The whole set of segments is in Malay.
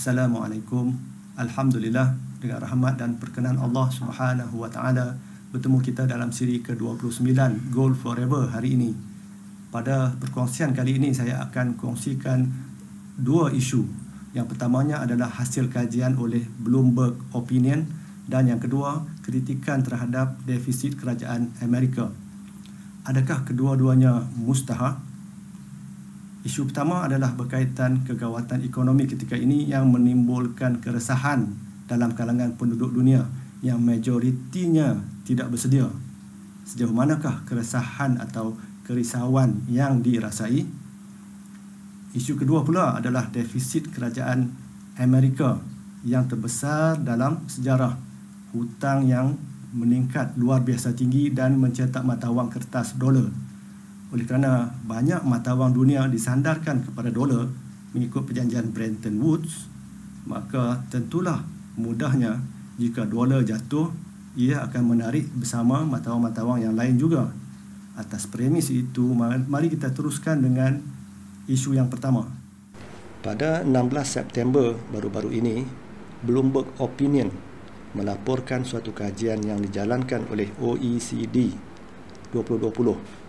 Assalamualaikum. Alhamdulillah, dengan rahmat dan perkenan Allah Subhanahu wa taala, bertemu kita dalam siri ke-29 Gold Forever hari ini. Pada perkongsian kali ini saya akan kongsikan dua isu. Yang pertamanya adalah hasil kajian oleh Bloomberg Opinion dan yang kedua kritikan terhadap defisit kerajaan Amerika. Adakah kedua-duanya mustahak? Isu pertama adalah berkaitan kegawatan ekonomi ketika ini yang menimbulkan keresahan dalam kalangan penduduk dunia yang majoritinya tidak bersedia. Sejauh manakah keresahan atau kerisauan yang dirasai? Isu kedua pula adalah defisit kerajaan Amerika yang terbesar dalam sejarah, hutang yang meningkat luar biasa tinggi dan mencetak mata wang kertas dolar. Oleh kerana banyak mata wang dunia disandarkan kepada dolar mengikut perjanjian Bretton Woods, maka tentulah mudahnya jika dolar jatuh, ia akan menarik bersama mata wang yang lain juga. Atas premis itu, mari kita teruskan dengan isu yang pertama. Pada 16 September baru-baru ini, Bloomberg Opinion melaporkan suatu kajian yang dijalankan oleh OECD 2020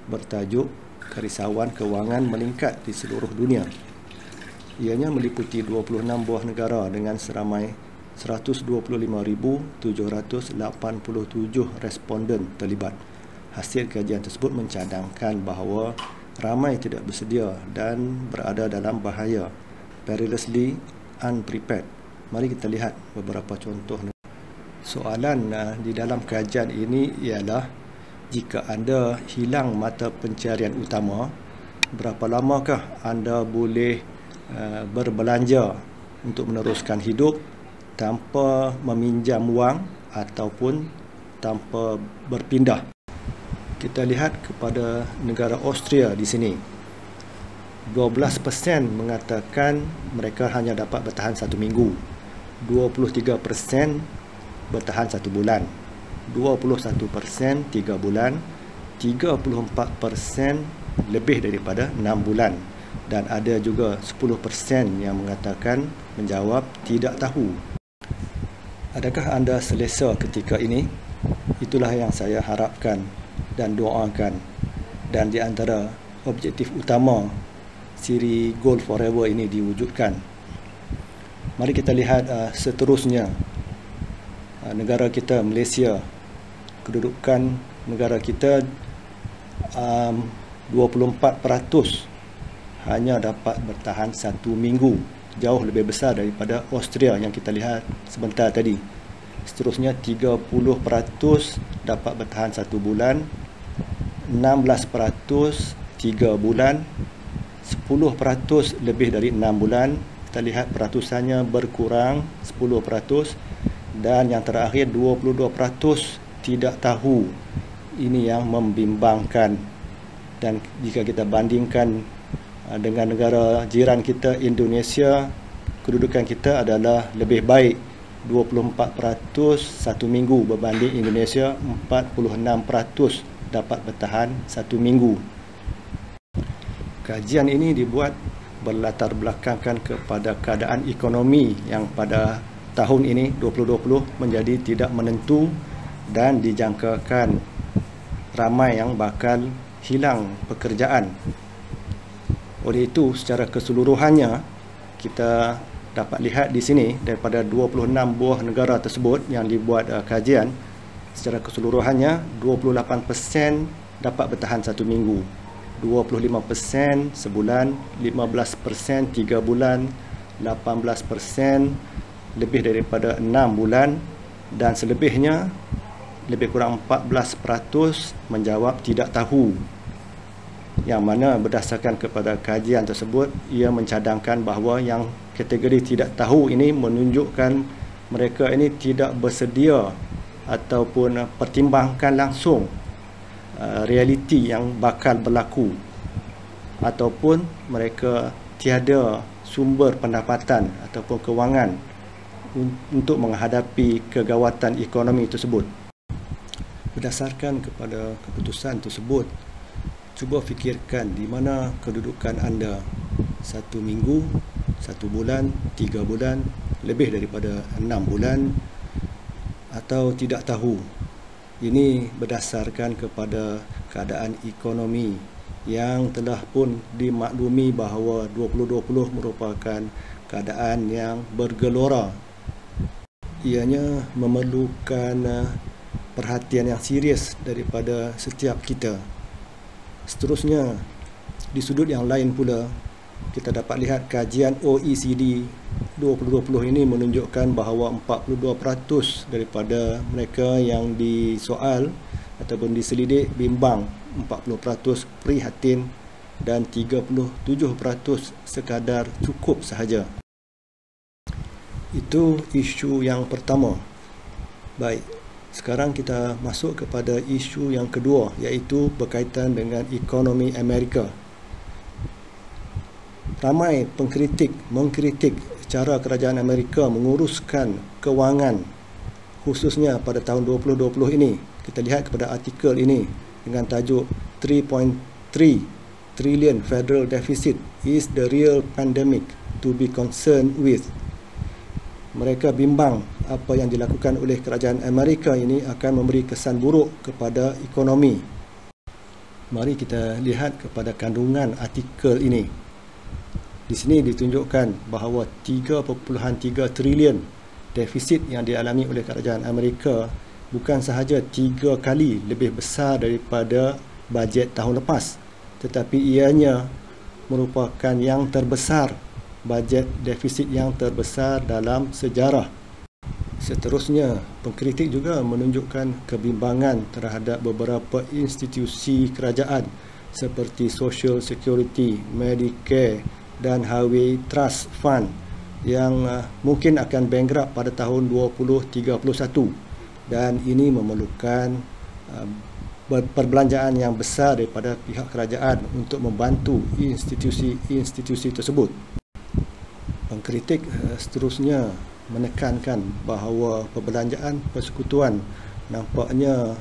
bertajuk Kerisauan Kewangan Meningkat di Seluruh Dunia. Ianya meliputi 26 buah negara dengan seramai 125,787 responden terlibat. Hasil kajian tersebut mencadangkan bahawa ramai tidak bersedia dan berada dalam bahaya, perilously unprepared. Mari kita lihat beberapa contoh. Soalan di dalam kajian ini ialah, jika anda hilang mata pencarian utama, berapa lamakah anda boleh berbelanja untuk meneruskan hidup tanpa meminjam wang ataupun tanpa berpindah? Kita lihat kepada negara Austria di sini. 12% mengatakan mereka hanya dapat bertahan 1 minggu. 23% bertahan 1 bulan. 21% 3 bulan, 34% lebih daripada 6 bulan, dan ada juga 10% yang mengatakan menjawab tidak tahu. Adakah anda selesa ketika ini? Itulah yang saya harapkan dan doakan, dan di antara objektif utama siri Gold Forever ini diwujudkan. Mari kita lihat seterusnya. Negara kita, Malaysia, kedudukan negara kita 24% hanya dapat bertahan 1 minggu, jauh lebih besar daripada Austria yang kita lihat sebentar tadi. Seterusnya 30% dapat bertahan 1 bulan, 16% 3 bulan, 10% lebih dari 6 bulan. Kita lihat peratusannya berkurang 10%. Dan yang terakhir 22% tidak tahu. Ini yang membimbangkan. Dan jika kita bandingkan dengan negara jiran kita Indonesia, kedudukan kita adalah lebih baik, 24% 1 minggu berbanding Indonesia 46% dapat bertahan 1 minggu. Kajian ini dibuat berlatar belakangkan kepada keadaan ekonomi yang pada tahun ini 2020 menjadi tidak menentu dan dijangkakan ramai yang bakal hilang pekerjaan. Oleh itu, secara keseluruhannya kita dapat lihat di sini daripada 26 buah negara tersebut yang dibuat kajian, secara keseluruhannya 28% dapat bertahan 1 minggu, 25% sebulan, 15% 3 bulan, 18% lebih daripada 6 bulan, dan selebihnya lebih kurang 14% menjawab tidak tahu. Yang mana berdasarkan kepada kajian tersebut, ia mencadangkan bahawa yang kategori tidak tahu ini menunjukkan mereka ini tidak bersedia ataupun pertimbangkan langsung realiti yang bakal berlaku, ataupun mereka tiada sumber pendapatan ataupun kewangan untuk menghadapi kegawatan ekonomi tersebut. Berdasarkan kepada keputusan tersebut, cuba fikirkan di mana kedudukan anda 1 minggu, 1 bulan, 3 bulan, lebih daripada 6 bulan atau tidak tahu. Ini berdasarkan kepada keadaan ekonomi yang telah pun dimaklumi bahawa 2020 merupakan keadaan yang bergelora. Ianya memerlukan perhatian yang serius daripada setiap kita. Seterusnya, di sudut yang lain pula, kita dapat lihat kajian OECD 2020 ini menunjukkan bahawa 42% daripada mereka yang disoal ataupun diselidik bimbang, 40% prihatin dan 37% sekadar cukup sahaja. Itu isu yang pertama. Baik, sekarang kita masuk kepada isu yang kedua, iaitu berkaitan dengan ekonomi Amerika. Ramai pengkritik mengkritik cara kerajaan Amerika menguruskan kewangan, khususnya pada tahun 2020 ini. Kita lihat kepada artikel ini dengan tajuk 3.3 trillion federal deficit is the real pandemic to be concerned with. Mereka bimbang apa yang dilakukan oleh kerajaan Amerika ini akan memberi kesan buruk kepada ekonomi. Mari kita lihat kepada kandungan artikel ini. Di sini ditunjukkan bahawa 3.3 trilion defisit yang dialami oleh kerajaan Amerika bukan sahaja 3 kali lebih besar daripada bajet tahun lepas, tetapi ianya merupakan yang terbesar, bajet defisit yang terbesar dalam sejarah. Seterusnya, pengkritik juga menunjukkan kebimbangan terhadap beberapa institusi kerajaan seperti Social Security, Medicare dan Highway Trust Fund yang mungkin akan bankrupt pada tahun 2031, dan ini memerlukan perbelanjaan yang besar daripada pihak kerajaan untuk membantu institusi-institusi tersebut. Pengkritik seterusnya menekankan bahawa perbelanjaan persekutuan nampaknya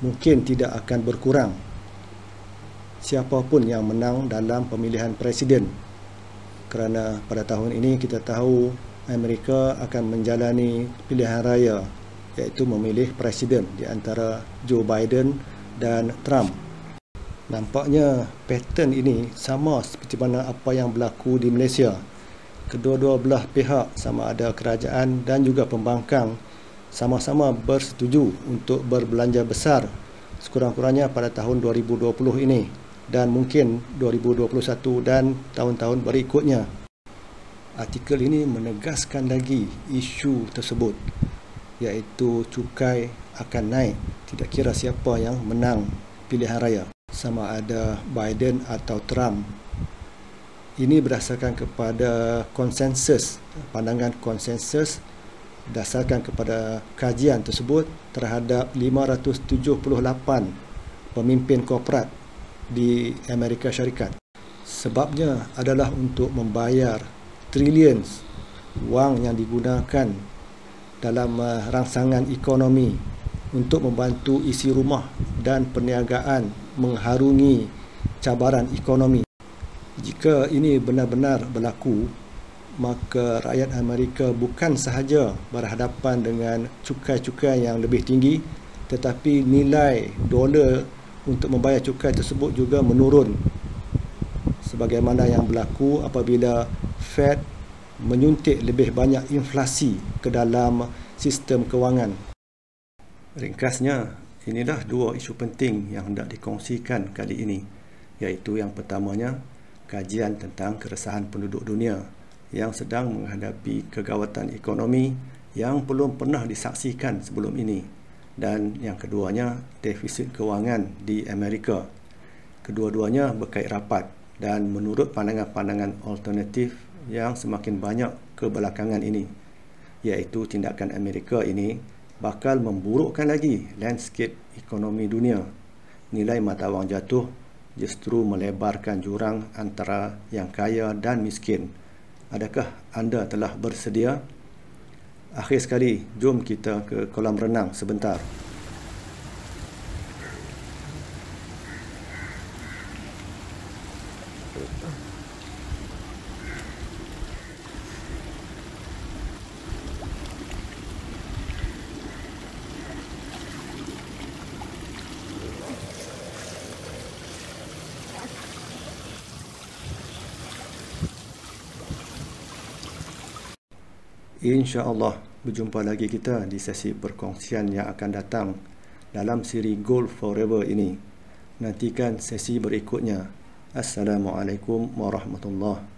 mungkin tidak akan berkurang siapapun yang menang dalam pemilihan presiden, kerana pada tahun ini kita tahu Amerika akan menjalani pilihan raya, iaitu memilih presiden di antara Joe Biden dan Trump. Nampaknya pattern ini sama seperti mana apa yang berlaku di Malaysia. Kedua-dua belah pihak, sama ada kerajaan dan juga pembangkang, sama-sama bersetuju untuk berbelanja besar sekurang-kurangnya pada tahun 2020 ini dan mungkin 2021 dan tahun-tahun berikutnya. Artikel ini menegaskan lagi isu tersebut, iaitu cukai akan naik tidak kira siapa yang menang pilihan raya, sama ada Biden atau Trump. Ini berdasarkan kepada konsensus, pandangan konsensus berdasarkan kepada kajian tersebut terhadap 578 pemimpin korporat di Amerika Syarikat. Sebabnya adalah untuk membayar trilion wang yang digunakan dalam rangsangan ekonomi untuk membantu isi rumah dan perniagaan mengharungi cabaran ekonomi. Jika ini benar-benar berlaku, maka rakyat Amerika bukan sahaja berhadapan dengan cukai-cukai yang lebih tinggi, tetapi nilai dolar untuk membayar cukai tersebut juga menurun, sebagaimana yang berlaku apabila Fed menyuntik lebih banyak inflasi ke dalam sistem kewangan. Ringkasnya, inilah dua isu penting yang hendak dikongsikan kali ini, iaitu yang pertamanya, kajian tentang keresahan penduduk dunia yang sedang menghadapi kegawatan ekonomi yang belum pernah disaksikan sebelum ini, dan yang keduanya, defisit kewangan di Amerika. Kedua-duanya berkait rapat dan menurut pandangan-pandangan alternatif yang semakin banyak kebelakangan ini, iaitu tindakan Amerika ini bakal memburukkan lagi landscape ekonomi dunia. Nilai mata wang jatuh justru melebarkan jurang antara yang kaya dan miskin. Adakah anda telah bersedia? Akhir sekali, jom kita ke kolam renang sebentar. InsyaAllah berjumpa lagi kita di sesi perkongsian yang akan datang dalam siri Gold Forever ini. Nantikan sesi berikutnya. Assalamualaikum warahmatullahi